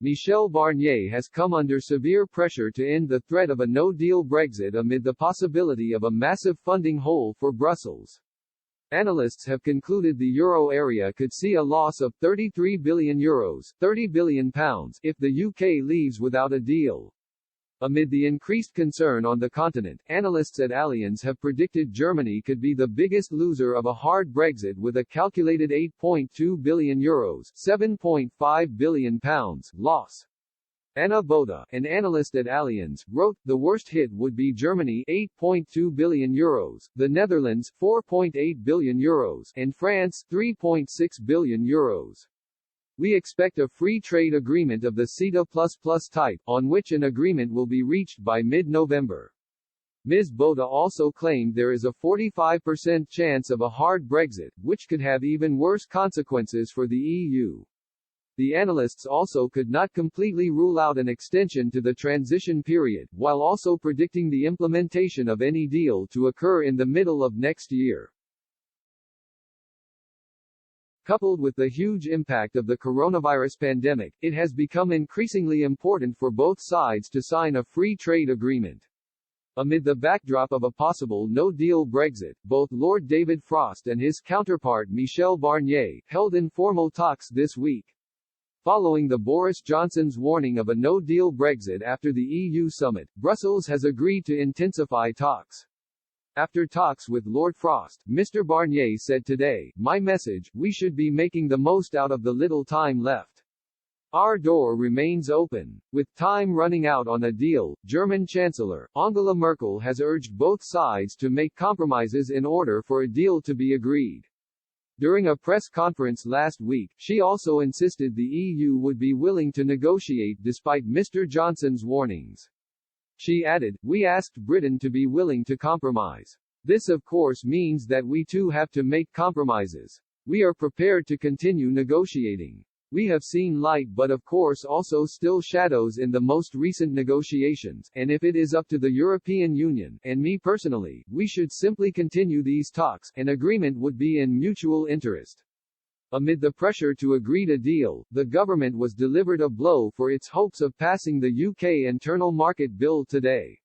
Michel Barnier has come under severe pressure to end the threat of a no-deal Brexit amid the possibility of a massive funding hole for Brussels. Analysts have concluded the euro area could see a loss of €33 billion, £30 billion, if the UK leaves without a deal. Amid the increased concern on the continent, analysts at Allianz have predicted Germany could be the biggest loser of a hard Brexit with a calculated €8.2 billion, £7.5 billion, loss. Anna Boda, an analyst at Allianz, wrote, the worst hit would be Germany €8.2 billion, the Netherlands €4.8 billion, and France €3.6 billion. We expect a free trade agreement of the CETA++ type, on which an agreement will be reached by mid-November. Ms. Boda also claimed there is a 45% chance of a hard Brexit, which could have even worse consequences for the EU. The analysts also could not completely rule out an extension to the transition period, while also predicting the implementation of any deal to occur in the middle of next year. Coupled with the huge impact of the coronavirus pandemic, it has become increasingly important for both sides to sign a free trade agreement. Amid the backdrop of a possible no-deal Brexit, both Lord David Frost and his counterpart Michel Barnier held informal talks this week. Following the Boris Johnson's warning of a no-deal Brexit after the EU summit, Brussels has agreed to intensify talks. After talks with Lord Frost, Mr. Barnier said today, my message, we should be making the most out of the little time left. Our door remains open. With time running out on a deal, German Chancellor Angela Merkel has urged both sides to make compromises in order for a deal to be agreed. During a press conference last week, she also insisted the EU would be willing to negotiate despite Mr. Johnson's warnings. She added, we asked Britain to be willing to compromise. This of course means that we too have to make compromises. We are prepared to continue negotiating. We have seen light but of course also still shadows in the most recent negotiations, and if it is up to the European Union, and me personally, we should simply continue these talks, an agreement would be in mutual interest. Amid the pressure to agree a deal, the government was delivered a blow for its hopes of passing the UK Internal Market Bill today.